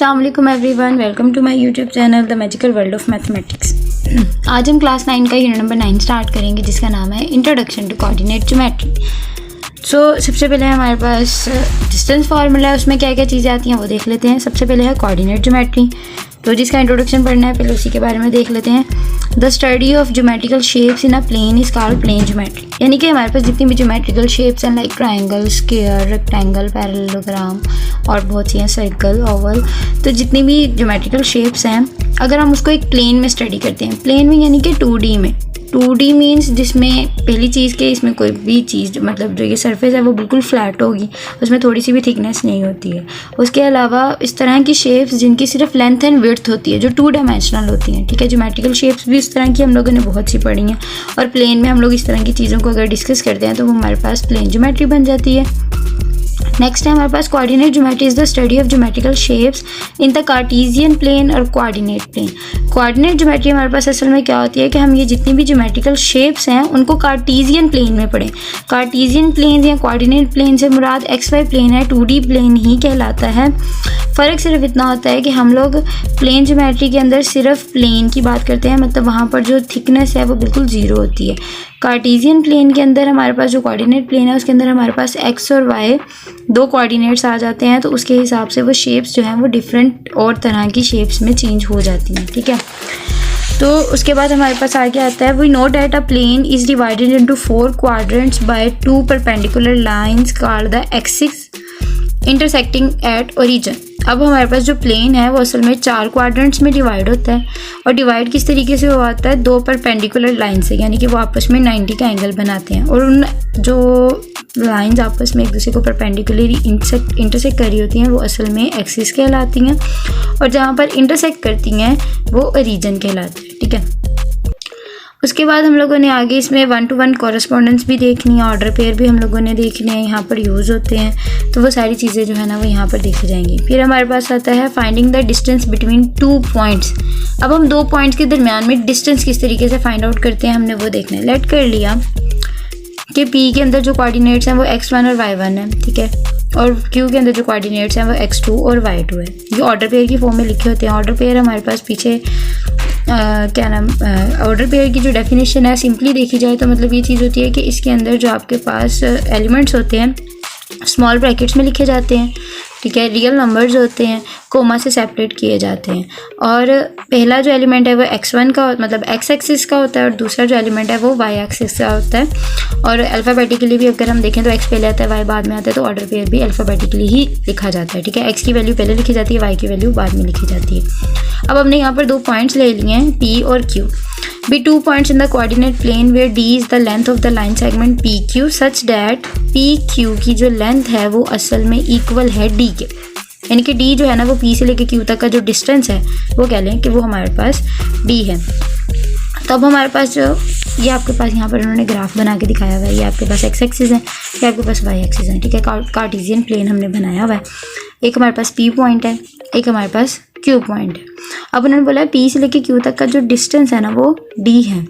अस्सलाम वालेकुम everyone, welcome to my YouTube channel the magical world of mathematics. आज हम क्लास 9 का यूनिट नंबर 9 स्टार्ट करेंगे जिसका नाम है इंट्रोडक्शन टू कोऑर्डिनेट ज्योमेट्री। सबसे पहले हमारे पास डिस्टेंस फार्मूला है, उसमें क्या क्या चीज़ें आती हैं वो देख लेते हैं। सबसे पहले है कोऑर्डिनेट ज्योमेट्री, तो जिसका इंट्रोडक्शन पढ़ना है पहले उसी के बारे में देख लेते हैं। The study of geometrical shapes in a plane is called plane geometry, यानी कि हमारे पास जितनी भी ज्योमेट्रिकल शेप्स हैं like triangle, square, rectangle, parallelogram और बहुत सी हैं सर्कल, ओवल, तो जितनी भी ज्योमेट्रिकल शेप्स हैं अगर हम उसको एक प्लेन में स्टडी करते हैं, प्लेन में यानी कि 2D में। 2D मीन्स जिसमें पहली चीज़ के इसमें कोई भी चीज़ मतलब जो ये सरफेस है वो बिल्कुल फ्लैट होगी, उसमें थोड़ी सी भी थिकनेस नहीं होती है। उसके अलावा इस तरह की शेप्स जिनकी सिर्फ लेंथ एंड विड्थ होती है जो 2 डायमेंशनल होती हैं, ठीक है। ज्योमेट्रिकल शेप्स भी इस तरह की हम लोगों ने बहुत सी पढ़ी हैं और प्लेन में हम लोग इस तरह की चीज़ों को अगर डिस्कस करते हैं तो वो हमारे पास प्लेन ज्योमेट्री बन जाती है। नेक्स्ट है हमारे पास coordinate geometry is the study of geometrical shapes in the Cartesian plane और कोऑर्डिनेट प्लेन। कोऑर्डिनेट ज्योमेट्री हमारे पास असल में क्या होती है कि हम ये जितनी भी ज्योमेट्रिकल शेप्स हैं उनको कार्टेशियन प्लेन में पढ़ें। कार्टेशियन प्लेन या कोऑर्डिनेट प्लेन से मुराद XY प्लेन है, 2D प्लेन ही कहलाता है। फ़र्क सिर्फ इतना होता है कि हम लोग प्लेन ज्योमेट्री के अंदर सिर्फ प्लेन की बात करते हैं, मतलब वहाँ पर जो थिकनेस है वो बिल्कुल ज़ीरो होती है। कार्टेशियन प्लेन के अंदर हमारे पास जो कोऑर्डिनेट प्लेन है उसके अंदर हमारे पास X और Y दो कोऑर्डिनेट्स आ जाते हैं, तो उसके हिसाब से वो शेप्स जो हैं वो डिफरेंट और तरह की शेप्स में चेंज हो जाती हैं, ठीक है। तो उसके बाद हमारे पास आगे आता है we know that a plane is divided into 4 quadrants by 2 perpendicular lines called the axis intersecting at origin. अब हमारे पास जो प्लेन है वो असल में 4 क्वाड्रेंट्स में डिवाइड होता है और डिवाइड किस तरीके से होता है, 2 परपेंडिकुलर लाइन से, यानी कि वो आपस में 90 का एंगल बनाते हैं और उन जो लाइंस आपस में एक दूसरे को परपेंडिकुलरली इंटरसेक्ट कर रही होती हैं वो असल में एक्सिस कहलाती हैं और जहाँ पर इंटरसेक्ट करती हैं वो ओरिजिन कहलाती है, ठीक है। उसके बाद हम लोगों ने आगे इसमें 1-to-1 कॉरेस्पॉन्डेंस भी देखनी है, ऑर्डर पेयर भी हम लोगों ने देखने हैं, यहाँ पर यूज़ होते हैं, तो वो सारी चीज़ें जो है ना वो यहाँ पर देखी जाएंगी। फिर हमारे पास आता है finding the distance between 2 points. अब हम 2 पॉइंट्स के दरमियान में डिस्टेंस किस तरीके से फाइंड आउट करते हैं हमने वो देखना है। लेट कर लिया कि P के अंदर जो कोऑर्डिनेट्स हैं वो X1 और Y1 है, ठीक है, और Q के अंदर जो कोऑर्डिनेट्स हैं वो X2 और Y2 है। ये ऑर्डर पेयर की फॉर्म में लिखे होते हैं। ऑर्डर पेयर हमारे पास पीछे ऑर्डर पेयर की जो डेफिनेशन है सिंपली देखी जाए तो मतलब ये चीज़ होती है कि इसके अंदर जो आपके पास एलिमेंट्स होते हैं स्मॉल ब्रैकेट्स में लिखे जाते हैं, ठीक है। रियल नंबर्स होते हैं कोमा से सेपरेट किए जाते हैं और पहला जो एलिमेंट है वो X1 का मतलब X एक्सिस का होता है और दूसरा जो एलिमेंट है वो Y एक्सिस का होता है। और अल्फ़ाबेटिकली भी अगर हम देखें तो X पहले आता है Y बाद में आता है, तो ऑर्डर पेयर भी अल्फ़ाबेटिकली ही लिखा जाता है, ठीक है। X की वैल्यू पहले लिखी जाती है, Y की वैल्यू बाद में लिखी जाती है। अब हमने यहाँ पर 2 पॉइंट्स ले लिए हैं P और Q। Be 2 points in the coordinate plane where D is the length of the line segment PQ such that PQ की जो लेंथ है वो असल में इक्वल है D के, यानी कि D जो है ना वो P से लेके Q तक का जो डिस्टेंस है वो कह लें कि वो हमारे पास D है। तो अब हमारे पास जो ये आपके पास यहाँ पर उन्होंने ग्राफ बना के दिखाया हुआ है, ये आपके पास X एक्सिस है, ये आपके पास Y एक्सिस है, ठीक है। कार्टेशियन प्लेन हमने बनाया हुआ है। एक हमारे पास P पॉइंट है, एक हमारे पास Q पॉइंट है। अब उन्होंने बोला P से लेके Q तक का जो डिस्टेंस है ना वो D है,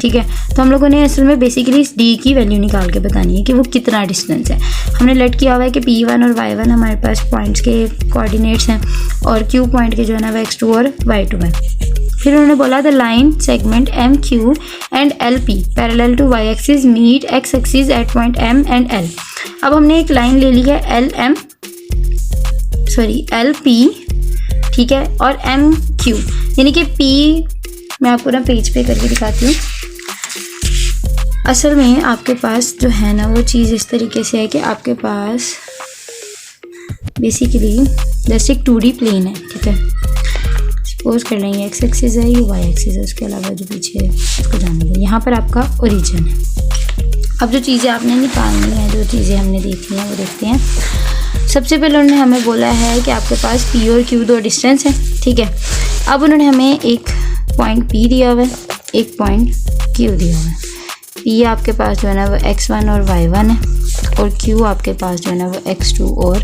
ठीक है। तो हम लोगों ने असल में बेसिकली इस D की वैल्यू निकाल के बतानी है कि वो कितना डिस्टेंस है। हमने लेट किया हुआ है कि P1 और Y1 हमारे पास पॉइंट्स के कोऑर्डिनेट्स हैं और Q पॉइंट के जो है ना वो X2 और Y2 है। फिर उन्होंने बोला the line segment MQ and LP parallel to Y axis meet X axis at point M and L। अब हमने एक लाइन ले ली है LP, ठीक है, और MQ, यानी कि P मैं आपको ना पेज पे करके दिखाती हूँ। असल में आपके पास जो है ना वो चीज़ इस तरीके से है कि आपके पास बेसिकली जैसे एक 2D प्लेन है, ठीक है। सपोज कर लेंगे X एक्सिस है, ये Y एक्सिस है, उसके अलावा जो पीछे है उसको जाने दें। यहाँ पर आपका ओरिजिन है। अब जो चीज़ें आपने निकालनी है, जो चीज़ें हमने देखनी है वो देखते हैं। सबसे पहले उन्होंने हमें बोला है कि आपके पास P और Q 2 डिस्टेंस है, ठीक है। अब उन्होंने हमें एक पॉइंट P दिया हुआ है, एक पॉइंट Q दिया हुआ है। P आपके पास जो है ना वो X1 और Y1 है और Q आपके पास जो है ना वो X2 और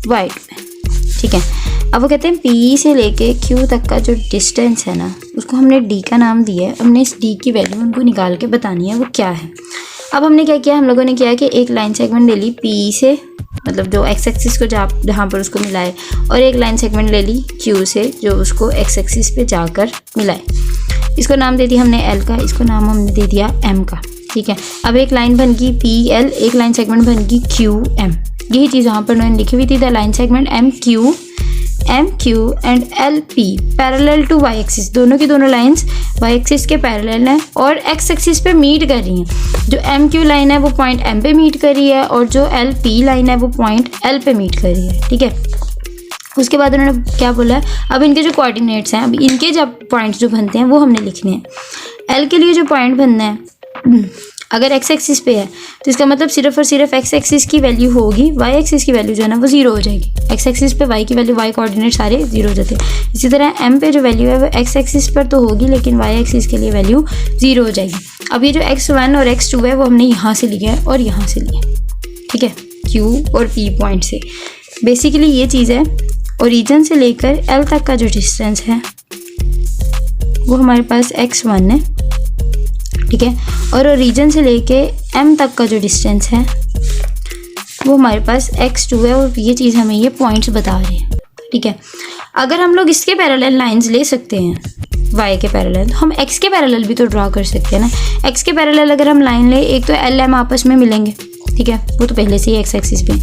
Y2 है, ठीक है। अब वो कहते हैं P से लेके Q तक का जो डिस्टेंस है ना उसको हमने D का नाम दिया है। हमने इस D की वैल्यू उनको निकाल के बतानी है वो क्या है। अब हमने क्या किया, हम लोगों ने किया कि एक लाइन सेगमेंट ले ली P से मतलब जो एक्स एक्सिस को जहाँ पर उसको मिलाए, और एक लाइन सेगमेंट ले ली क्यू से जो उसको एक्स एक्सिस पे जाकर मिलाए। इसको नाम दे दिया हमने एल का, इसको नाम हमने दे दिया एम का, ठीक है। अब एक लाइन बन गई पी एल, एक लाइन सेगमेंट बन गई क्यू एम। यही चीज़ यहाँ पर उन्होंने लिखी हुई थी, the line segment M Q and L P parallel to Y axis. दोनों की दोनों लाइंस वाई एक्सिस के पैरेलल हैं और एक्स एक्सिस पे मीट कर रही हैं। जो एम क्यू लाइन है वो पॉइंट एम पे मीट कर रही है और जो एल पी लाइन है वो पॉइंट एल पे मीट कर रही है, ठीक है। उसके बाद उन्होंने क्या बोला है, अब इनके जो कोऑर्डिनेट्स हैं, अब इनके जब पॉइंट्स जो बनते हैं वो हमने लिखने हैं। एल के लिए जो पॉइंट बनना है, अगर एक्स एक्सिस पे है तो इसका मतलब सिर्फ और सिर्फ एक्स एक्सिस की वैल्यू होगी, वाई एक्सिस की वैल्यू जो है ना वो जीरो हो जाएगी। एक्स एक्सिस पे वाई की वैल्यू, वाई कोऑर्डिनेट सारे जीरो हो जाते हैं। इसी तरह एम पे जो वैल्यू है वो एक्स एक्सिस पर तो होगी लेकिन वाई एक्सिस के लिए वैल्यू जीरो हो जाएगी। अब ये जो x1 और x2 है वो हमने यहाँ से लिया है और यहाँ से लिया, ठीक है, Q और P पॉइंट से। बेसिकली ये चीज़ है, ओरिजिन से लेकर L तक का जो डिस्टेंस है वो हमारे पास x1 है, ठीक है, और ओरिजिन से लेके M तक का जो डिस्टेंस है वो हमारे पास x2 है। और ये चीज़ हमें ये पॉइंट्स बता रहे हैं, ठीक है। अगर हम लोग इसके पैरेलल लाइंस ले सकते हैं y के पैरेलल, तो हम x के पैरेलल भी तो ड्रॉ कर सकते हैं ना। x के पैरेलल अगर हम लाइन ले, एक तो एल एम आपस में मिलेंगे, ठीक है, वो तो पहले से ही एक्स एक्सिस पे।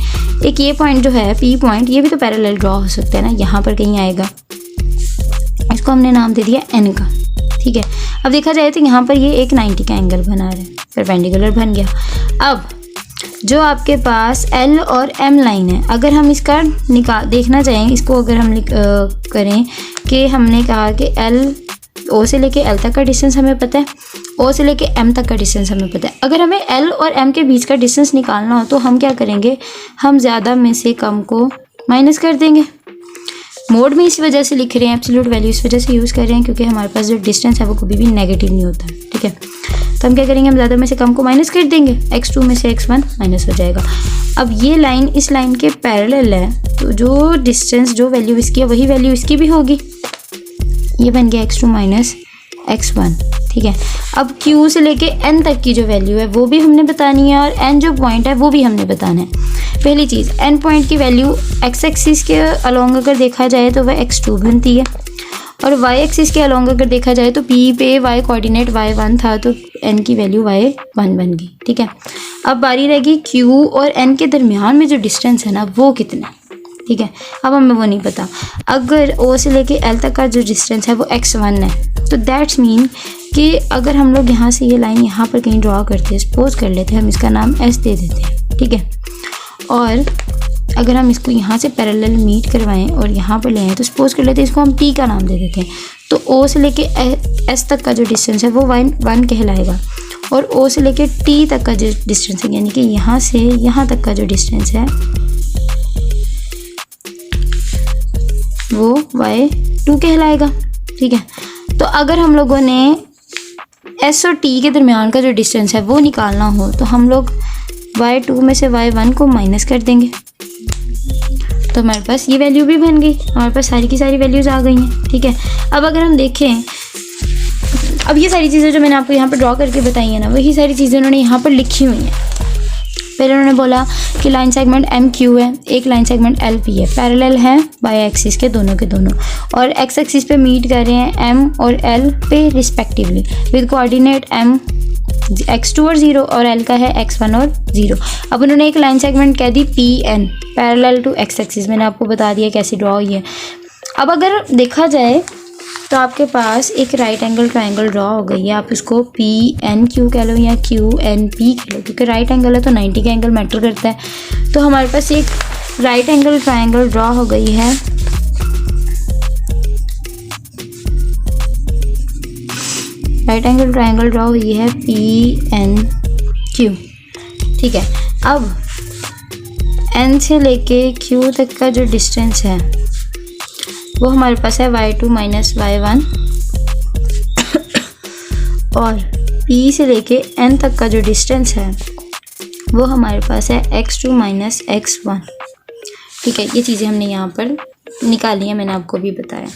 एक ये पॉइंट जो है P पॉइंट, ये भी तो पैरेलल ड्रॉ हो सकता है ना, यहाँ पर कहीं आएगा। इसको हमने नाम दे दिया n का, ठीक है। अब देखा जाए तो यहाँ पर ये एक 90 का एंगल बना रहे हैं, परपेंडिकुलर बन गया। अब जो आपके पास L और M लाइन है, अगर हम इसका देखना चाहें, इसको अगर हम करें कि हमने कहा कि O से लेके L तक का डिस्टेंस हमें पता है, O से लेके M तक का डिस्टेंस हमें पता है। अगर हमें L और M के बीच का डिस्टेंस निकालना हो तो हम क्या करेंगे, हम ज़्यादा में से कम को माइनस कर देंगे। मोड में इस वजह से लिख रहे हैं, एब्सोल्यूट वैल्यू इस वजह से यूज़ कर रहे हैं क्योंकि हमारे पास जो डिस्टेंस है वो कभी भी नेगेटिव नहीं होता, ठीक है। तो हम क्या करेंगे, हम ज़्यादा में से कम को माइनस कर देंगे, x2 में से x1 माइनस हो जाएगा। अब ये लाइन इस लाइन के पैरेलल है तो जो डिस्टेंस, जो वैल्यू इसकी है वही वैल्यू इसकी भी होगी। ये बन गया x2 माइनस x1, ठीक है। अब Q से लेके N तक की जो वैल्यू है वो भी हमने बतानी है और N जो पॉइंट है वो भी हमने बताना है। पहली चीज़, N पॉइंट की वैल्यू x एक्सिस के अलोंग अगर देखा जाए तो वह x2 बनती है और y एक्सिस के अलोंग अगर देखा जाए तो P पे y कोऑर्डिनेट y1 था तो N की वैल्यू y1 बन गई, ठीक है। अब बारी रहेगी Q और N के दरमियान में जो डिस्टेंस है ना वो कितना, ठीक है। अब हमें वो नहीं पता। अगर O से लेके L तक का जो डिस्टेंस है वो x1 है तो दैट्स मीन कि अगर हम लोग यहाँ से ये लाइन यहाँ पर कहीं ड्रॉ करते हैं, सपोज कर लेते हैं, हम इसका नाम S दे देते हैं, ठीक है। और अगर हम इसको यहाँ से पैरेलल मीट करवाएं और यहाँ पर ले आएँ तो सपोज कर लेते हैं इसको हम T का नाम दे देते हैं। तो O से लेके S तक का जो डिस्टेंस है वो 1 कहलाएगा और O से लेके T तक का जो डिस्टेंस है यानी कि यहाँ से यहाँ तक का जो डिस्टेंस है वो y2 कहलाएगा, ठीक है। तो अगर हम लोगों ने S और T के दरमियान का जो डिस्टेंस है वो निकालना हो तो हम लोग y2 में से y1 को माइनस कर देंगे तो हमारे पास ये वैल्यू भी बन गई, हमारे पास सारी की सारी वैल्यूज़ आ गई हैं, ठीक है। अब अगर हम देखें, अब ये सारी चीज़ें जो मैंने आपको यहाँ पर ड्रॉ करके बताई हैं ना वही सारी चीज़ें उन्होंने यहाँ पर लिखी हुई हैं। पहले उन्होंने बोला कि लाइन सेगमेंट MQ है, एक लाइन सेगमेंट LP है, पैरेलल हैं वाई एक्सिस के दोनों और एक्स एक्सिस पे मीट कर रहे हैं M और L पे respectively with coordinate M x2 और 0 और L का है x1 और 0। अब उन्होंने एक लाइन सेगमेंट कह दी PN parallel to X axis, मैंने आपको बता दिया कैसे ड्रॉ हुई है। अब अगर देखा जाए तो आपके पास एक राइट एंगल ट्रायंगल ड्रॉ हो गई है, आप इसको PNQ कह लो या QNP कह लो क्योंकि राइट एंगल है तो 90 का एंगल मैटर करता है। तो हमारे पास एक राइट एंगल ट्रायंगल ड्रॉ हो गई है हुई है PNQ, ठीक है। अब N से लेके Q तक का जो डिस्टेंस है वो हमारे पास है y2 माइनस y1 और P से लेके N तक का जो डिस्टेंस है वो हमारे पास है x2 माइनस x1, ठीक है। ये चीज़ें हमने यहाँ पर निकाली हैं, मैंने आपको भी बताया।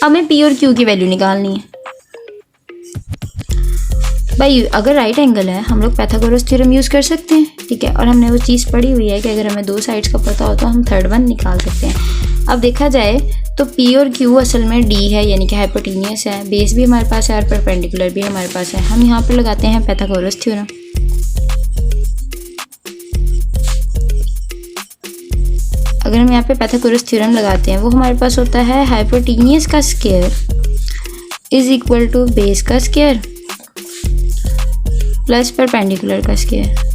हमें P और Q की वैल्यू निकालनी है। भाई अगर राइट एंगल है हम लोग पाइथागोरस थ्योरम यूज़ कर सकते हैं, ठीक है, और हमने वो चीज़ पढ़ी हुई है कि अगर हमें 2 साइड्स का पता हो तो हम थर्ड वन निकाल सकते हैं। अब देखा जाए तो P और Q असल में D है, यानी कि हाइपोटेनियस है, बेस भी हमारे पास है और परपेंडिकुलर भी हमारे पास है। हम यहाँ पर लगाते हैं पाइथागोरस थ्योरम। अगर हम यहाँ पे पाइथागोरस थ्योरम लगाते हैं, वो हमारे पास होता है हाइपोटेनियस का square is equal to base का स्क्वायर प्लस परपेंडिकुलर का स्क्वायर।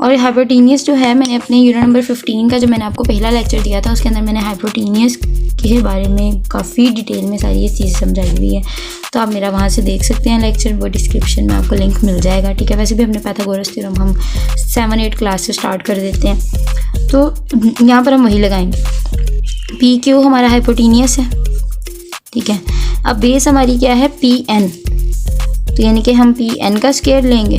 और हाइपोटेनियस जो है, मैंने अपने यूनिट नंबर 15 का जो मैंने आपको पहला लेक्चर दिया था उसके अंदर मैंने हाइपोटेनियस के बारे में काफ़ी डिटेल में सारी ये चीज़ें समझाई हुई है, तो आप मेरा वहाँ से देख सकते हैं लेक्चर, वो डिस्क्रिप्शन में आपको लिंक मिल जाएगा। ठीक है, वैसे भी हमने पाइथागोरस थ्योरम हम 7-8 क्लास से स्टार्ट कर देते हैं, तो यहाँ पर हम वही लगाएंगे। पी क्यू हमारा हाइपोटेनियस है, ठीक है। अब बेस हमारी क्या है, पी एन, तो यानी कि हम पी एन का स्क्वायर लेंगे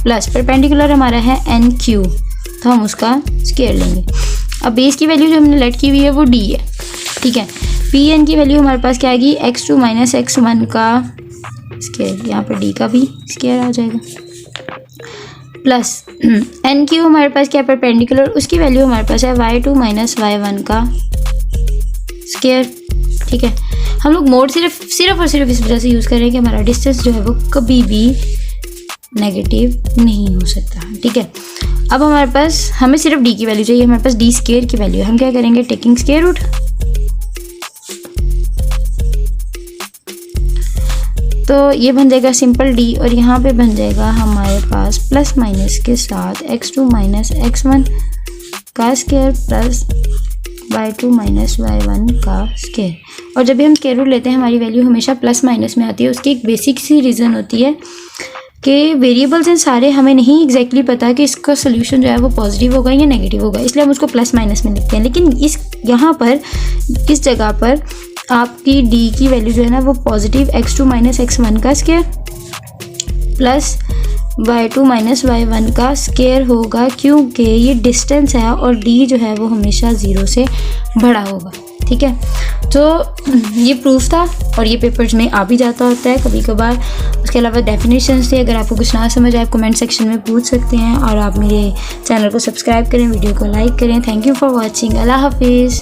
प्लस परपेंडिकुलर हमारा है एन क्यू, तो हम उसका स्क्वायर लेंगे। अब बेस की वैल्यू जो हमने लेट की हुई है वो डी है, ठीक है। पी एन की वैल्यू हमारे पास क्या आएगी, x2 माइनस x1 का स्क्वायर, यहाँ पर डी का भी स्क्वायर आ जाएगा, प्लस एन क्यू हमारे पास क्या परपेंडिकुलर, उसकी वैल्यू हमारे पास है y2 माइनस y1 का स्क्वायर, ठीक है। हम लोग मोड सिर्फ और सिर्फ इस वजह से यूज़ कर रहे हैं कि हमारा डिस्टेंस जो है वो कभी भी नेगेटिव नहीं हो सकता, ठीक है। अब हमारे पास हमें सिर्फ डी की वैल्यू चाहिए, हमारे पास डी स्क्वायर की वैल्यू है, हम क्या करेंगे, टेकिंग स्क्वायर रूट, तो ये बन जाएगा सिंपल डी, और यहाँ पे बन जाएगा हमारे पास प्लस माइनस के साथ x2 माइनस x1 का square plus y2 minus y1 का स्क्वायर। और जब भी हम स्क्वायर रूट लेते हैं हमारी वैल्यू हमेशा प्लस माइनस में आती है। उसकी एक बेसिक सी रीज़न होती है कि वेरिएबल्स हैं सारे, हमें नहीं एग्जैक्टली पता कि इसका सोल्यूशन जो है वो पॉजिटिव होगा या नेगेटिव होगा, इसलिए हम उसको प्लस माइनस में लिखते हैं। लेकिन यहाँ पर इस जगह पर आपकी डी की वैल्यू जो है ना वो पॉजिटिव x2 माइनस x1 का square plus y2 minus y1 का स्क्वायर होगा, क्योंकि ये डिस्टेंस है और d जो है वो हमेशा 0 से बड़ा होगा, ठीक है। तो ये प्रूफ था और ये पेपर्स में आ भी जाता होता है कभी कभार। उसके अलावा डेफिनेशंस थे, अगर आपको कुछ ना समझ आए आप कमेंट सेक्शन में पूछ सकते हैं, और आप मेरे चैनल को सब्सक्राइब करें, वीडियो को लाइक करें। Thank you for watching. अल्लाह हाफिज़।